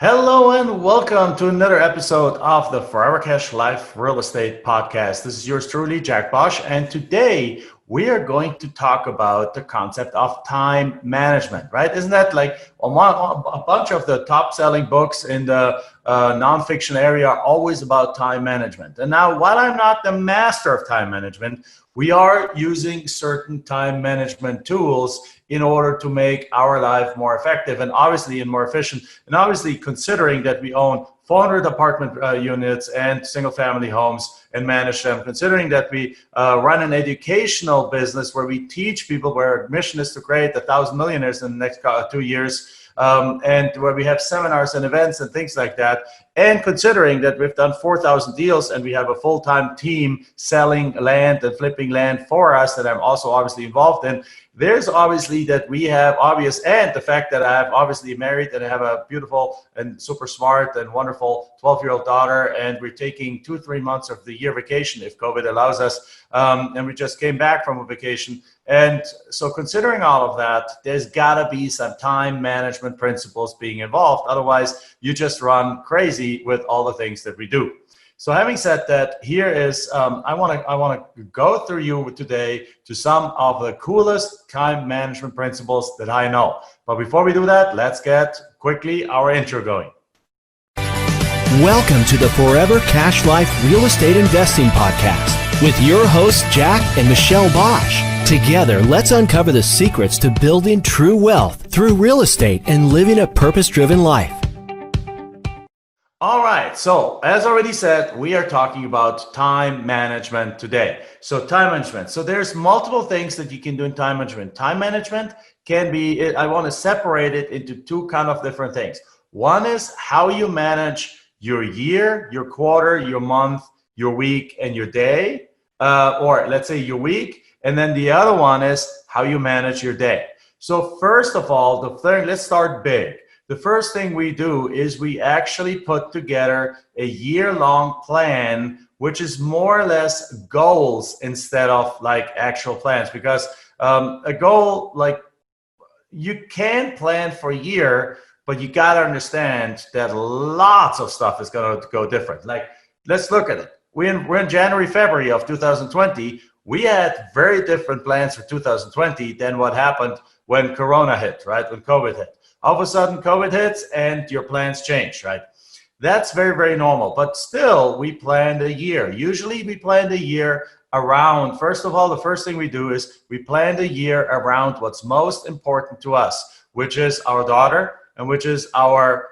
Hello and welcome to another episode of the Forever Cash Life Real Estate Podcast. This is yours truly, Jack Bosch, and today we are going to talk about the concept of time management, right? Isn't that like a bunch of the top selling books in the nonfiction area are always about time management? And now, while I'm not the master of time management, we are using certain time management tools in order to make our life more effective and more efficient. And obviously, considering that we own 400 apartment units and single family homes and manage them, considering that we run an educational business where we teach people, where our mission is to create 1,000 millionaires in the next 2 years, and where we have seminars and events and things like that. And considering that we've done 4,000 deals and we have a full-time team selling land and flipping land for us that I'm also obviously involved in, there's obviously that we have obvious, and the fact that I have obviously married and I have a beautiful and super smart and wonderful 12-year-old daughter, and we're taking 2-3 months of the year vacation if COVID allows us, and we just came back from a vacation. And so considering all of that, there's got to be some time management principles being involved. Otherwise, you just run crazy with all the things that we do. So having said that, here is, I want to go through you today to some of the coolest time management principles that I know. But before we do that, let's get quickly our intro going. Welcome to the Forever Cash Life Real Estate Investing Podcast with your hosts, Jack and Michelle Bosch. Together, let's uncover the secrets to building true wealth through real estate and living a purpose-driven life. All right, so as already said, we are talking about time management today. So time management. So there's multiple things that you can do in time management. Time management can be, I want to separate it into two kind of different things. One is how you manage your year, your quarter, your month, your week, and your day, or let's say your week. And then the other one is how you manage your day. So first of all, let's start big. The first thing we do is we actually put together a year-long plan, which is more or less goals instead of like actual plans. Because a goal, like you can plan for a year, but you got to understand that lots of stuff is going to go different. Like, let's look at it. We're in January, February of 2020. We had very different plans for 2020 than what happened when Corona hit, right? When COVID hit. All of a sudden, COVID hits and your plans change, right? That's very, very normal. But still, we planned a year. Usually, we planned a year around, first of all, the first thing we do is we planned a year around what's most important to us, which is our daughter and which is our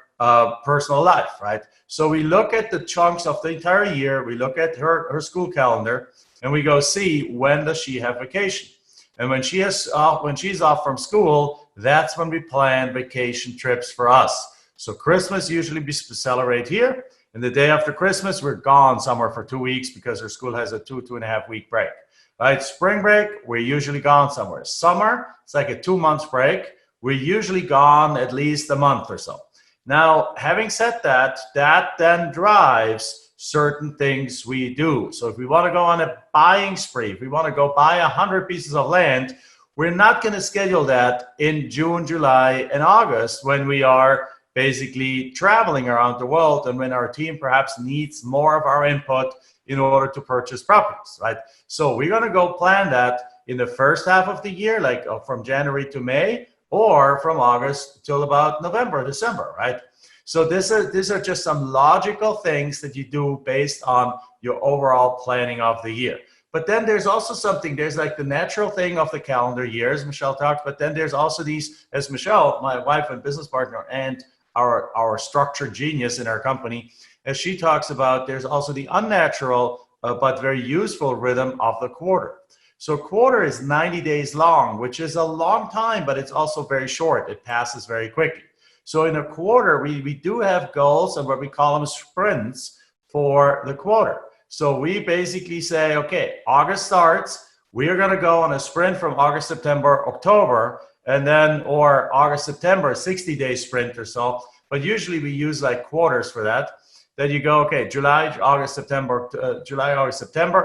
personal life, right? So we look at the chunks of the entire year. We look at her school calendar and we go see when does she have vacation. And when she's off from school, that's when we plan vacation trips for us. So Christmas usually we celebrate here. And the day after Christmas, we're gone somewhere for 2 weeks because her school has a 2.5 week break. Right? Spring break, we're usually gone somewhere. Summer, it's like a 2 months break. We're usually gone at least a month or so. Now, having said that, that then drives certain things we do. So if we want to go on a buying spree, if we want to go buy 100 pieces of land, we're not going to schedule that in June, July, and August when we are basically traveling around the world and when our team perhaps needs more of our input in order to purchase properties, right? So we're going to go plan that in the first half of the year, like from January to May, or from August till about November, December, right? So these are just some logical things that you do based on your overall planning of the year. But then there's also something, there's like the natural thing of the calendar year, as Michelle talked, but then there's also these, as Michelle, my wife and business partner, and our structure genius in our company, as she talks about, there's also the unnatural but very useful rhythm of the quarter. So quarter is 90 days long, which is a long time, but it's also very short. It passes very quickly. So in a quarter, we do have goals and what we call them sprints for the quarter. So we basically say, okay, August starts, we are going to go on a sprint from August, September, October, and then, or August, September, 60-day sprint or so. But usually we use like quarters for that. Then you go, okay, July, August, September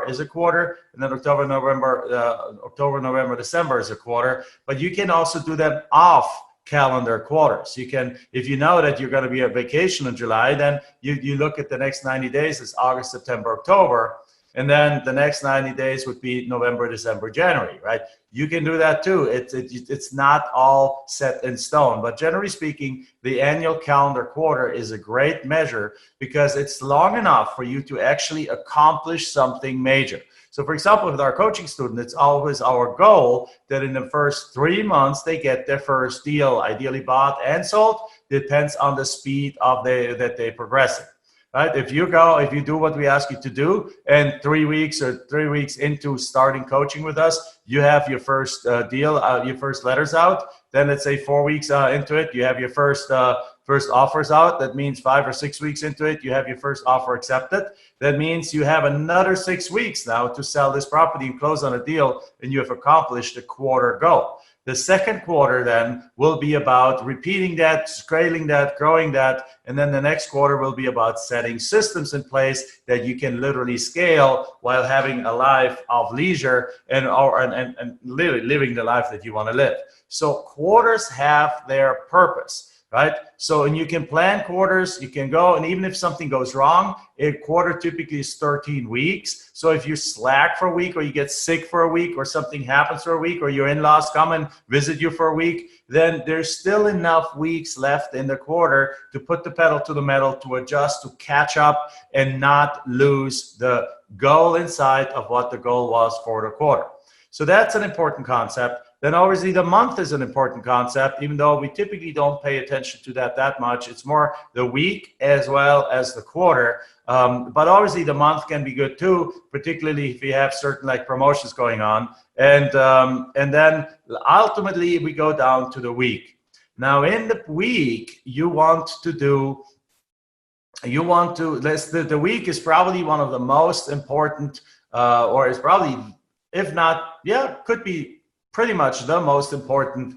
is a quarter, and then October, November, December is a quarter. But you can also do them off calendar quarters. You can, if you know that you're going to be on vacation in July, then you look at the next 90 days as August, September, October, and then the next 90 days would be November, December, January, right? You can do that too. It's not all set in stone, but generally speaking, the annual calendar quarter is a great measure because it's long enough for you to actually accomplish something major. So for example, with our coaching student, it's always our goal that in the first 3 months, they get their first deal, ideally bought and sold. Depends on the speed of that they're progressing. Right? If you do what we ask you to do, and 3 weeks or 3 weeks into starting coaching with us, you have your first deal, your first letters out. Then let's say 4 weeks into it, you have your first offers out. That means 5 or 6 weeks into it, you have your first offer accepted. That means you have another 6 weeks now to sell this property and close on a deal, and you have accomplished the quarter goal. The second quarter then will be about repeating that, scaling that, growing that, and then the next quarter will be about setting systems in place that you can literally scale while having a life of leisure and literally living the life that you want to live. So quarters have their purpose. Right? So, and you can plan quarters, you can go, and even if something goes wrong, a quarter typically is 13 weeks. So if you slack for a week, or you get sick for a week, or something happens for a week, or your in-laws come and visit you for a week, then there's still enough weeks left in the quarter to put the pedal to the metal, to adjust, to catch up, and not lose the goal inside of what the goal was for the quarter. So that's an important concept. Then obviously the month is an important concept, even though we typically don't pay attention to that much. It's more the week as well as the quarter. But obviously the month can be good too, particularly if you have certain like promotions going on. And then ultimately we go down to the week. Now in the week, the week is probably one of the most important, or is probably, if not, could be pretty much the most important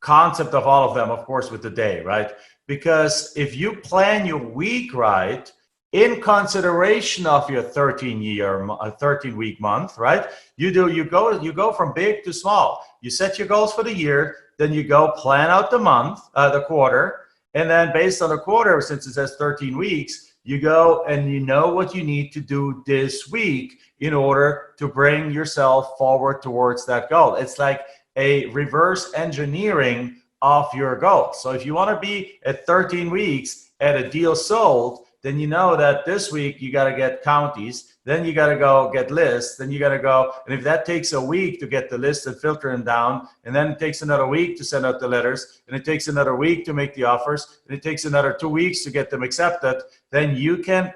concept of all of them, of course, with the day, right? Because if you plan your week right, in consideration of your 13-week month, right? You go from big to small. You set your goals for the year, then you go plan out the month, the quarter, and then based on the quarter, since it says 13 weeks, you go and you know what you need to do this week in order to bring yourself forward towards that goal. It's like a reverse engineering of your goal. So if you want to be at 13 weeks at a deal sold, then you know that this week you got to get counties, then you got to go get lists, then you got to go, and if that takes a week to get the list and filter them down, and then it takes another week to send out the letters, and it takes another week to make the offers, and it takes another 2 weeks to get them accepted, then you can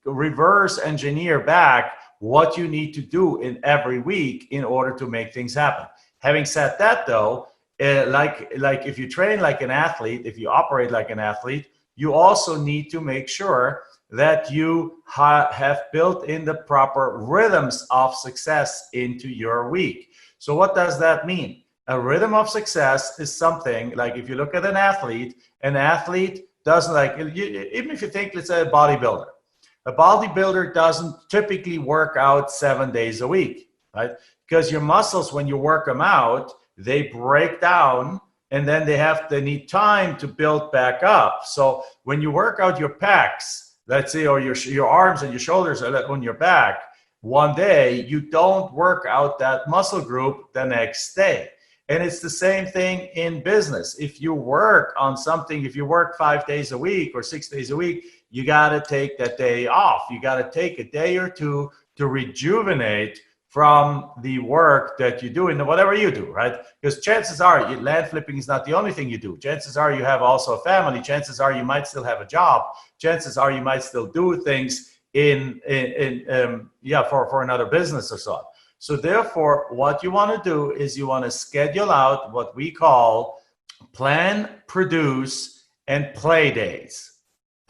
reverse engineer back what you need to do in every week in order to make things happen. Having said that though, like if you train like an athlete, if you operate like an athlete, you also need to make sure that you have built in the proper rhythms of success into your week. So what does that mean? A rhythm of success is something like, if you look at an athlete doesn't, like, even if you think, let's say, a bodybuilder doesn't typically work out 7 days a week, right? Because your muscles, when you work them out, they break down, and then they need time to build back up. So when you work out your pecs, let's say, or your arms and your shoulders on your back, one day, you don't work out that muscle group the next day. And it's the same thing in business. If you work on something, if you work 5 days a week or 6 days a week, you got to take that day off. You got to take a day or two to rejuvenate from the work that you do in whatever you do, right? Because chances are land flipping is not the only thing you do. Chances are you have also a family. Chances are you might still have a job. Chances are you might still do things for another business or so. So therefore, what you want to do is you want to schedule out what we call plan, produce, and play days.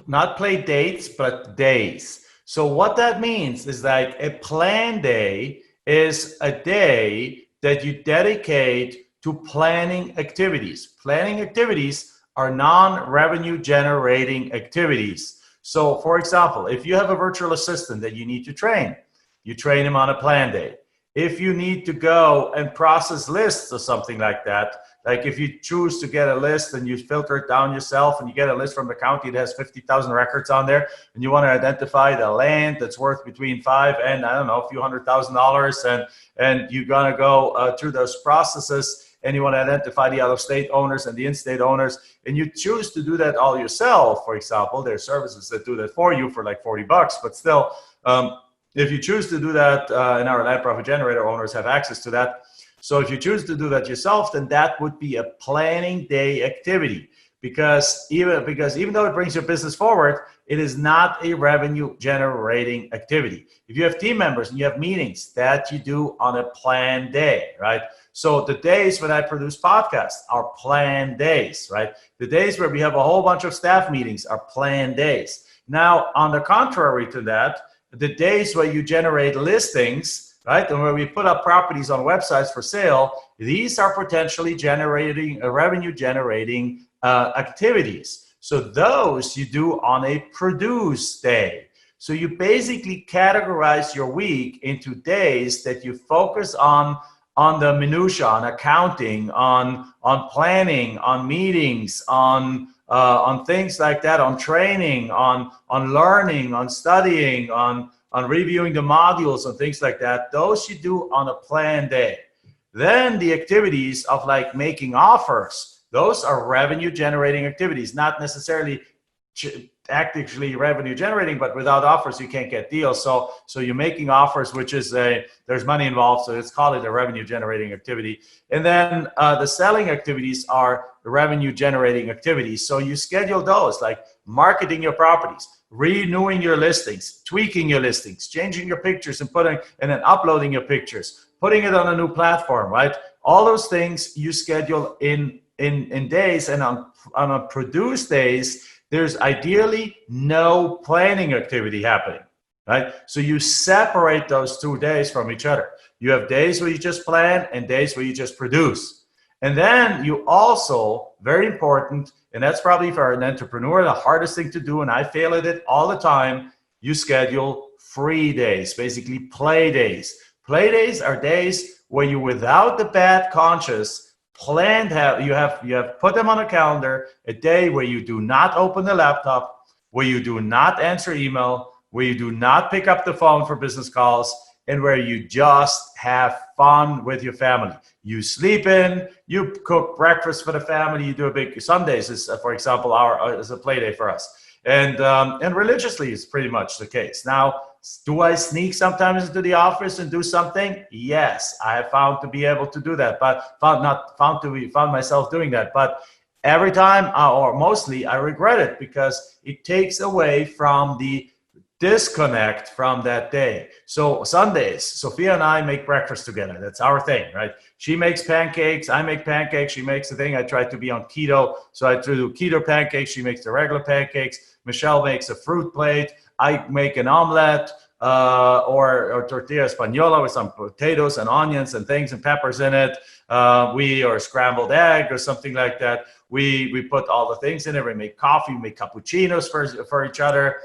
Not play dates, but days. So what that means is like a plan day is a day that you dedicate to planning activities. Planning activities are non-revenue generating activities. So for example, if you have a virtual assistant that you need to train, you train him on a plan day. if you need to go and process lists or something like that, like if you choose to get a list and you filter it down yourself and you get a list from the county that has 50,000 records on there, and you want to identify the land that's worth between five and, I don't know, a few $100,000, and you're going to go through those processes, and you want to identify the out-of-state owners and the in-state owners, and you choose to do that all yourself, for example, there are services that do that for you for like $40, but still, if you choose to do that, and our land profit generator owners have access to that. So if you choose to do that yourself, then that would be a planning day activity, because even though it brings your business forward, it is not a revenue generating activity. If you have team members and you have meetings, that you do on a planned day, right? So the days when I produce podcasts are planned days, right? The days where we have a whole bunch of staff meetings are planned days. Now, on the contrary to that, the days where you generate listings, right, and where we put up properties on websites for sale, these are potentially generating revenue generating activities. So those you do on a produce day. So you basically categorize your week into days that you focus on the minutia, on accounting, on planning, on meetings, on things like that, on training, on learning, on studying, on reviewing the modules and things like that. Those you do on a planned day. Then the activities of like making offers, those are revenue generating activities, not necessarily actively revenue generating, but without offers you can't get deals. So you're making offers, which is there's money involved, so let's call it a revenue generating activity. And then the selling activities are revenue generating activities. So you schedule those, like marketing your properties, renewing your listings, tweaking your listings, changing your pictures and then uploading your pictures, putting it on a new platform, right? All those things you schedule in days, and on a produce days, there's ideally no planning activity happening, right? So you separate those 2 days from each other. You have days where you just plan and days where you just produce. And then you also, very important, and that's probably for an entrepreneur, the hardest thing to do, and I fail at it all the time, you schedule free days, basically play days. Play days are days where you, without the bad conscience, you have put them on a calendar, a day where you do not open the laptop, where you do not answer email, where you do not pick up the phone for business calls, and where you just have fun with your family. You sleep in, you cook breakfast for the family, you do a big Sundays is, for example, is a play day for us. And religiously it's pretty much the case. Now, do I sneak sometimes into the office and do something? Yes, I have found to be able to do that, but found myself doing that. But every time, or mostly, I regret it, because it takes away from the disconnect from that day. So Sundays, Sophia and I make breakfast together. That's our thing, right? She makes pancakes, I make pancakes, she makes the thing. I try to be on keto, so I do keto pancakes, she makes the regular pancakes. Michelle makes a fruit plate. I make an omelet or tortilla española with some potatoes and onions and things and peppers in it. Or a scrambled egg or something like that. We put all the things in it. We make coffee, we make cappuccinos for each other.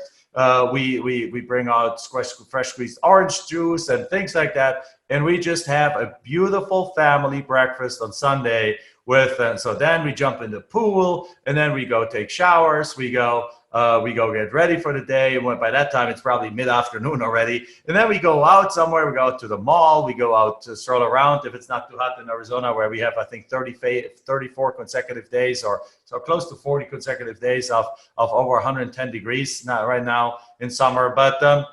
We bring out fresh squeezed orange juice and things like that. And we just have a beautiful family breakfast on Sunday so then we jump in the pool, and then we go take showers. We go get ready for the day. And by that time, it's probably mid-afternoon already. And then we go out somewhere. We go out to the mall. We go out to stroll around if it's not too hot in Arizona, where we have, I think, 34 consecutive days, or so close to 40 consecutive days of over 110 degrees right now in summer. But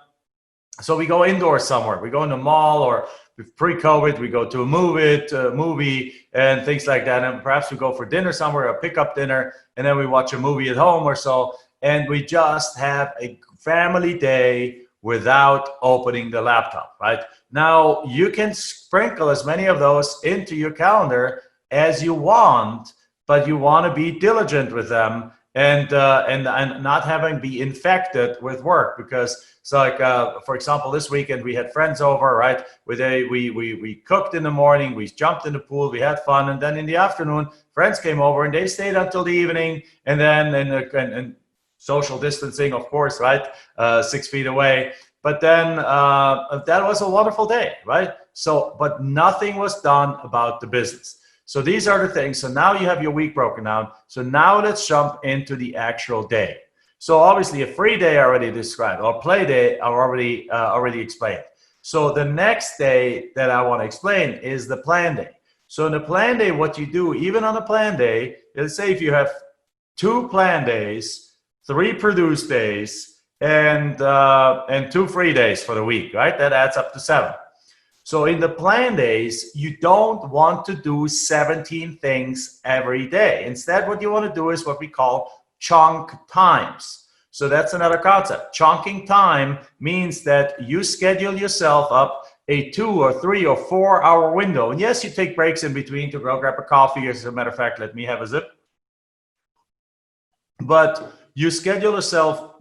so we go indoors somewhere. We go in the mall, or pre-COVID, we go to a movie and things like that. And perhaps we go for dinner somewhere, a pickup dinner, and then we watch a movie at home or so. And we just have a family day without opening the laptop, right? Now, you can sprinkle as many of those into your calendar as you want, but you want to be diligent with them and not having be infected with work. Because so, like, for example, this weekend we had friends over, right? We cooked in the morning, we jumped in the pool, we had fun, and then in the afternoon, friends came over and they stayed until the evening, and then and social distancing, of course, right? 6 feet away. But then that was a wonderful day, right? So, but nothing was done about the business. So these are the things. So now you have your week broken down. So now let's jump into the actual day. So obviously a free day I already described, or play day I already explained. So the next day that I want to explain is the plan day. So in the plan day, what you do, even on a plan day, let's say if you have 2 plan days, 3 produce days, and 2 free days for the week, right? That adds up to 7. So in the plan days, you don't want to do 17 things every day. Instead, what you want to do is what we call chunk times. So that's another concept. Chunking time means that you schedule yourself up a 2 or 3 or 4 hour window. And yes, you take breaks in between to go grab a coffee. As a matter of fact, let me have a zip. But you schedule yourself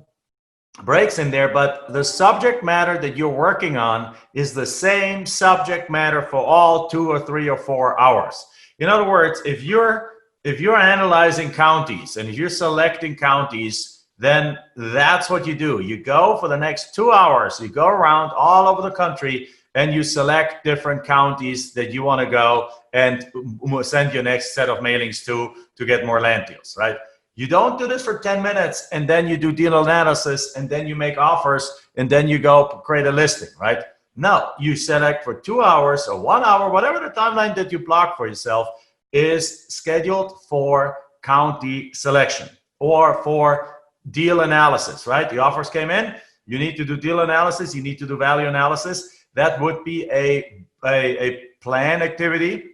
breaks in there, but the subject matter that you're working on is the same subject matter for all 2 or 3 or 4 hours. In other words, if you're analyzing counties and if you're selecting counties, then that's what you do. You go for the next 2 hours, you go around all over the country and you select different counties that you want to go and send your next set of mailings to get more land deals, right? You don't do this for 10 minutes and then you do deal analysis and then you make offers and then you go create a listing, right? No, you select for 2 hours or 1 hour, whatever the timeline that you block for yourself is scheduled for county selection or for deal analysis, right? The offers came in, you need to do deal analysis, you need to do value analysis. That would be a plan activity,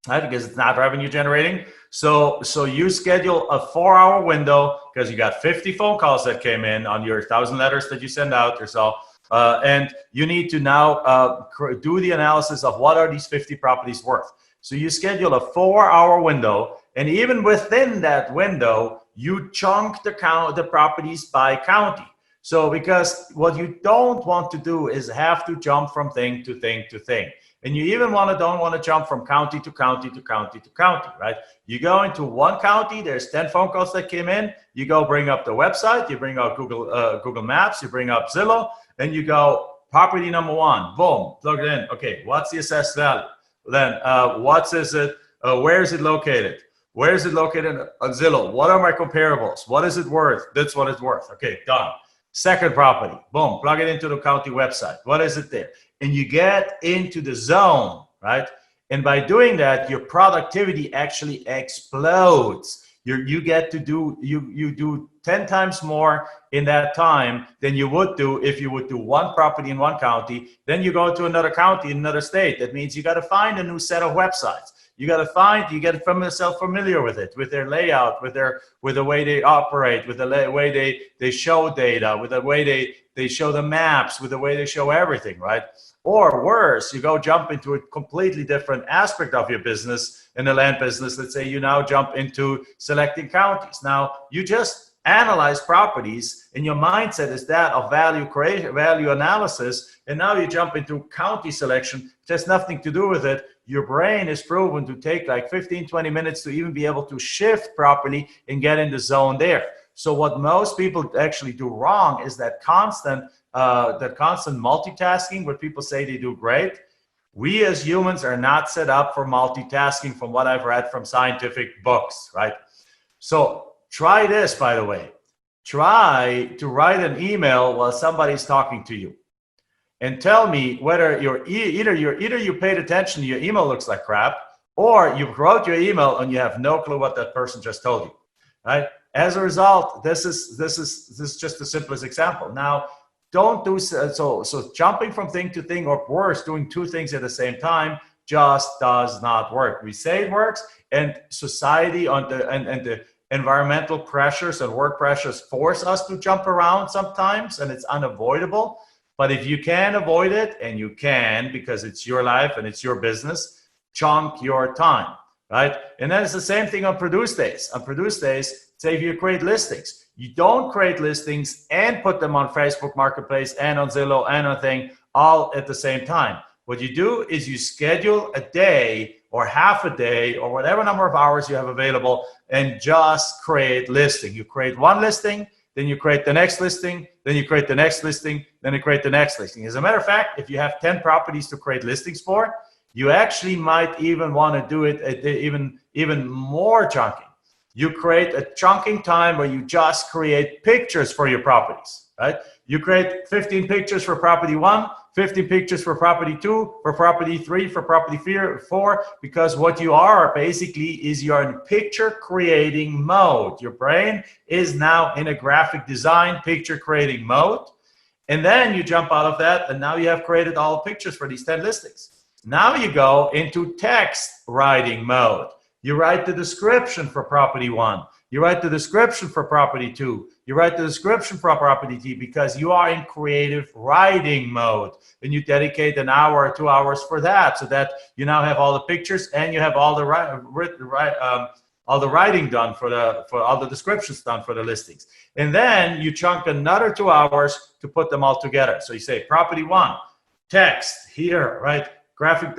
right? Because it's not revenue generating. So you schedule a 4 hour window because you got 50 phone calls that came in on your 1,000 letters that you send out yourself. And you need to now do the analysis of what are these 50 properties worth. So you schedule a 4 hour window, and even within that window, you chunk the properties by county. So because what you don't want to do is have to jump from thing to thing to thing. And you even don't want to jump from county to county to county to county, right? You go into one county, there's 10 phone calls that came in, you go bring up the website, you bring up Google Maps, you bring up Zillow, and you go property number 1, boom, plug it in. Okay, what's the assessed value? Then where is it located? Where is it located on Zillow? What are my comparables? What is it worth? That's what it's worth. Okay, done. Second property, boom, plug it into the county website. What is it there? And you get into the zone, right? And by doing that, your productivity actually explodes. You get to do, you do 10 times more in that time than you would do if you would do one property in one county. Then you go to another county in another state. That means you got to find a new set of websites. You get yourself familiar with it, with their layout, with the way they operate, with the way they show data, with the way they show the maps, with the way they show everything, right? Or worse, you go jump into a completely different aspect of your business in the land business. Let's say you now jump into selecting counties. Now you just analyze properties and your mindset is that of value creation, value analysis. And now you jump into county selection, which has nothing to do with it. Your brain is proven to take like 15, 20 minutes to even be able to shift properly and get in the zone there. So what most people actually do wrong is that constant multitasking, where people say they do great. We as humans are not set up for multitasking from what I've read from scientific books, right? So try this, by the way. Try to write an email while somebody's talking to you. And tell me whether either you paid attention, your email looks like crap, or you wrote your email and you have no clue what that person just told you, right? As a result, this is just the simplest example. Now, don't do so jumping from thing to thing, or worse, doing 2 things at the same time just does not work. We say it works, and society and the environmental pressures and work pressures force us to jump around sometimes, and it's unavoidable. But if you can avoid it, and you can because it's your life and it's your business, chunk your time, right? And then it's the same thing on produce days. On produce days, say if you create listings, you don't create listings and put them on Facebook Marketplace and on Zillow and on thing all at the same time. What you do is you schedule a day or half a day or whatever number of hours you have available and just create listing. You create one listing, then you create the next listing, then you create the next listing, then you create the next listing. As a matter of fact, if you have 10 properties to create listings for, you actually might even want to do it at even more chunking. You create a chunking time where you just create pictures for your properties, right? You create 15 pictures for property 1, 15 pictures for property 2, for property 3, for property 4, because what you are basically is you're in picture creating mode. Your brain is now in a graphic design picture creating mode. And then you jump out of that, and now you have created all the pictures for these 10 listings. Now you go into text writing mode. You write the description for property 1. You write the description for property 2. You write the description for property 3 because you are in creative writing mode. And you dedicate an hour or 2 hours for that, so that you now have all the pictures and you have all the writing done for all the descriptions done for the listings. And then you chunk another 2 hours to put them all together. So you say property 1, text here, right? Graphic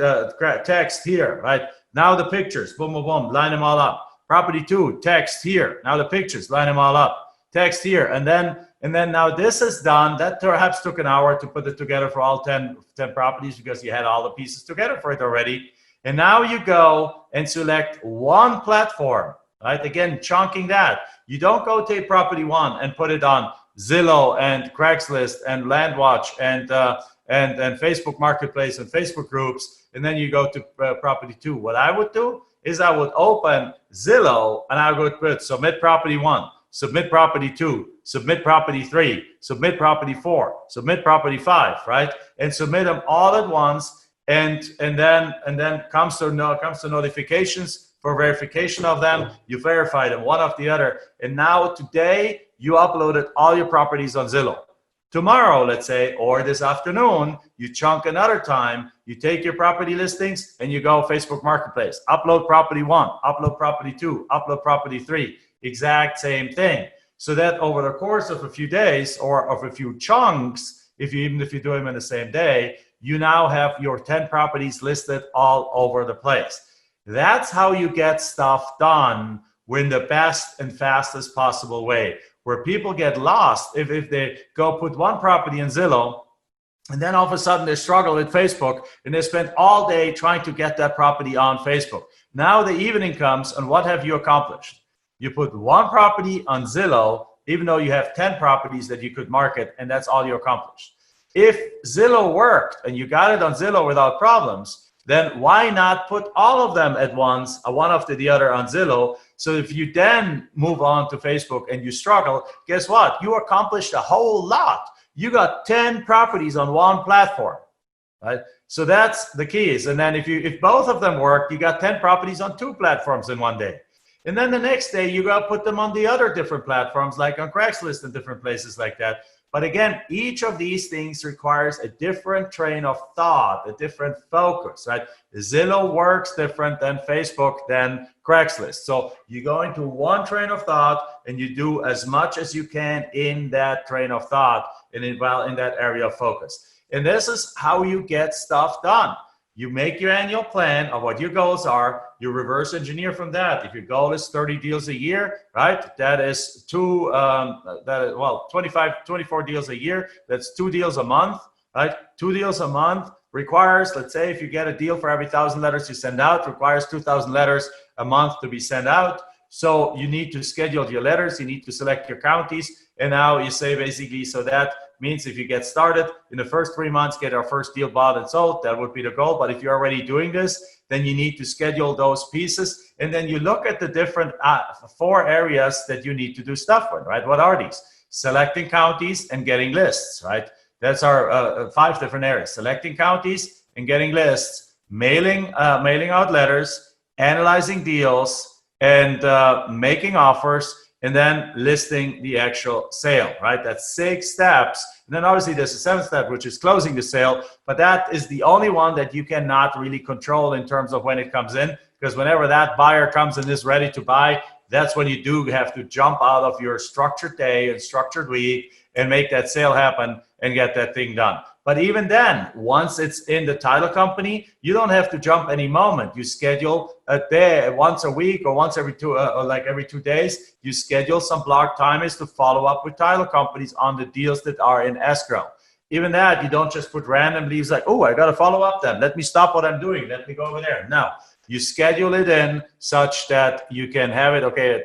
text here, right? Now the pictures, boom, boom, boom, line them all up. Property 2, text here. Now the pictures, line them all up. Text here, and then now this is done. That perhaps took an hour to put it together for all 10 properties because you had all the pieces together for it already. And now you go and select one platform, right? Again, chunking that. You don't go take property 1 and put it on Zillow and Craigslist and LandWatch and Facebook Marketplace and Facebook groups, and then you go to property 2. What I would do is I would open Zillow and I would put submit property 1, submit property 2, submit property 3, submit property 4, submit property 5, right? And submit them all at once, and then comes to notifications for verification of them. You verify them one after the other, and now today you uploaded all your properties on Zillow. Tomorrow, let's say, or this afternoon, you chunk another time, you take your property listings and you go Facebook Marketplace, upload property 1, upload property 2, upload property 3, exact same thing. So that over the course of a few days or of a few chunks, even if you do them in the same day, you now have your 10 properties listed all over the place. That's how you get stuff done in the best and fastest possible way. Where people get lost if they go put one property in Zillow and then all of a sudden they struggle with Facebook and they spend all day trying to get that property on Facebook. Now the evening comes, and what have you accomplished? You put one property on Zillow, even though you have 10 properties that you could market, and that's all you accomplished. If Zillow worked and you got it on Zillow without problems, then why not put all of them at once, one after the other on Zillow? So if you then move on to Facebook and you struggle, guess what? You accomplished a whole lot. You got 10 properties on one platform, right? So that's the keys. And then if both of them work, you got 10 properties on 2 platforms in one day. And then the next day you got to put them on the other different platforms, like on Craigslist and different places like that. But again, each of these things requires a different train of thought, a different focus, right? Zillow works different than Facebook, than Craigslist. So you go into one train of thought and you do as much as you can in that train of thought and in that area of focus. And this is how you get stuff done. You make your annual plan of what your goals are. You reverse engineer from that. If your goal is 30 deals a year, right? That is 24 deals a year. That's 2 deals a month, right? 2 deals a month requires, let's say if you get a deal for every 1,000 letters you send out, requires 2,000 letters a month to be sent out. So you need to schedule your letters. You need to select your counties. And now you say basically, so that means if you get started in the first 3 months, get our first deal bought and sold, that would be the goal. But if you're already doing this, then you need to schedule those pieces. And then you look at the different 4 areas that you need to do stuff with, right? What are these? Selecting counties and getting lists, right? That's our 5 different areas: selecting counties and getting lists, mailing out letters, analyzing deals, and making offers, and then listing the actual sale, right? That's 6 steps. And then obviously there's a 7th step, which is closing the sale, but that is the only one that you cannot really control in terms of when it comes in, because whenever that buyer comes and is ready to buy, that's when you do have to jump out of your structured day and structured week and make that sale happen and get that thing done. But even then, once it's in the title company, you don't have to jump any moment. You schedule a day once a week or once every every 2 days. You schedule some block timers to follow up with title companies on the deals that are in escrow. Even that, you don't just put random leaves like, oh, I got to follow up then. Let me stop what I'm doing. Let me go over there. No, you schedule it in such that you can have it, okay,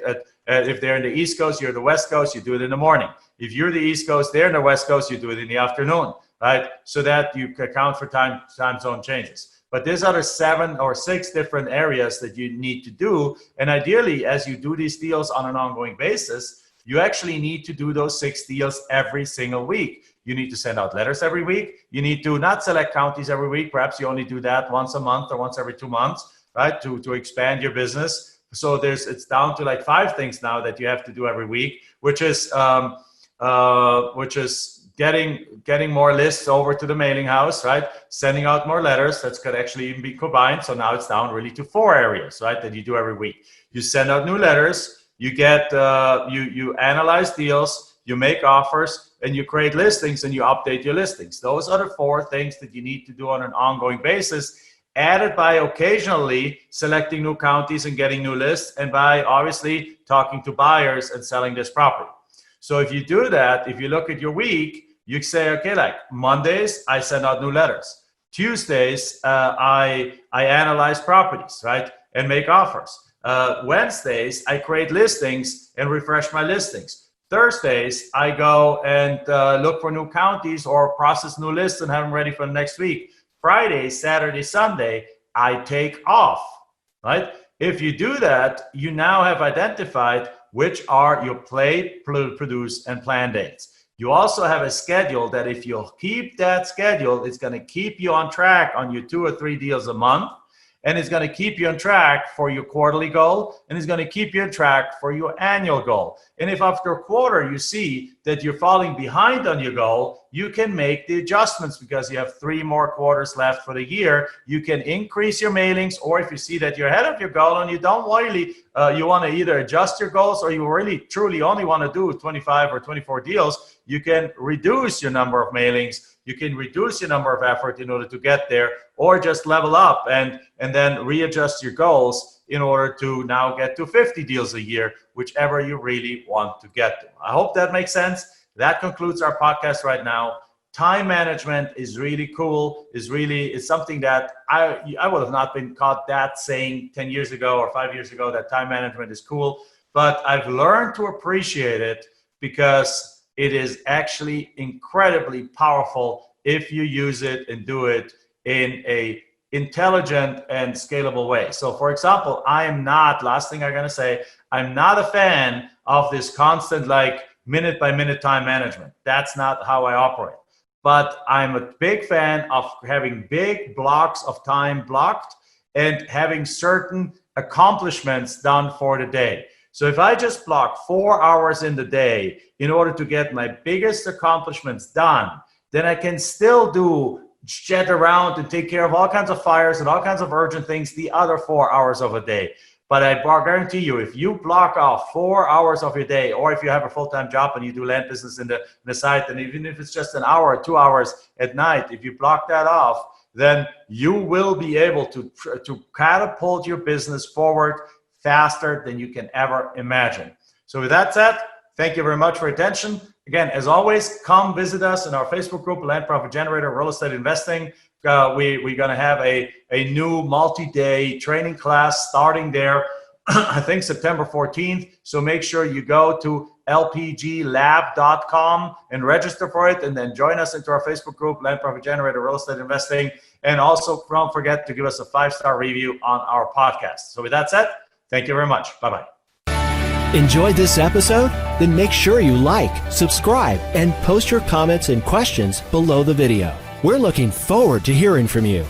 if they're in the East Coast, you're the West Coast, you do it in the morning. If you're the East Coast, they're in the West Coast, you do it in the afternoon, right? So that you account for time zone changes. But there's other 7 or 6 different areas that you need to do. And ideally, as you do these deals on an ongoing basis, you actually need to do those 6 deals every single week. You need to send out letters every week. You need to not select counties every week. Perhaps you only do that once a month or once every 2 months, right? To expand your business. So it's down to like 5 things now that you have to do every week, which is getting more lists over to the mailing house, right? Sending out more letters. That's could actually even be combined. So now it's down really to 4 areas, right? That you do every week. You send out new letters. You get you analyze deals. You make offers. And you create listings and you update your listings. Those are the 4 things that you need to do on an ongoing basis, added by occasionally selecting new counties and getting new lists, and by obviously talking to buyers and selling this property. So if you do that, if you look at your week, you say, okay, like Mondays, I send out new letters. Tuesdays, I analyze properties, right, and make offers. Wednesdays, I create listings and refresh my listings. Thursdays, I go and look for new counties or process new lists and have them ready for the next week. Friday, Saturday, Sunday, I take off, right? If you do that, you now have identified which are your play, produce, and plan dates. You also have a schedule that if you keep that schedule, it's going to keep you on track on your 2 or 3 deals a month. And it's going to keep you on track for your quarterly goal, and it's going to keep you on track for your annual goal. And if after a quarter you see that you're falling behind on your goal, you can make the adjustments because you have 3 more quarters left for the year. You can increase your mailings, or if you see that you're ahead of your goal and you don't really, you want to either adjust your goals or you really truly only want to do 25 or 24 deals, you can reduce your number of mailings. You can reduce your number of effort in order to get there, or just level up and then readjust your goals in order to now get to 50 deals a year, whichever you really want to get to. I hope that makes sense. That concludes our podcast right now. Time management is really cool, it's something that I would have not been caught that saying 10 years ago or 5 years ago that time management is cool, but I've learned to appreciate it because it is actually incredibly powerful if you use it and do it in a intelligent and scalable way. So for example, last thing I'm going to say, I'm not a fan of this constant like minute by minute time management. That's not how I operate. But I'm a big fan of having big blocks of time blocked and having certain accomplishments done for the day. So if I just block 4 hours in the day in order to get my biggest accomplishments done, then I can still jet around and take care of all kinds of fires and all kinds of urgent things the other 4 hours of a day. But I guarantee you, if you block off 4 hours of your day, or if you have a full-time job and you do land business in the site, and even if it's just an hour or 2 hours at night, if you block that off, then you will be able to catapult your business forward faster than you can ever imagine. So with that said, thank you very much for your attention. Again, as always, come visit us in our Facebook group, Land Profit Generator, Real Estate Investing. We're going to have a new multi-day training class starting there, I think September 14th. So make sure you go to lpglab.com and register for it, and then join us into our Facebook group, Land Profit Generator, Real Estate Investing. And also don't forget to give us a 5-star review on our podcast. So with that said, thank you very much. Bye-bye. Enjoyed this episode? Then make sure you like, subscribe, and post your comments and questions below the video. We're looking forward to hearing from you.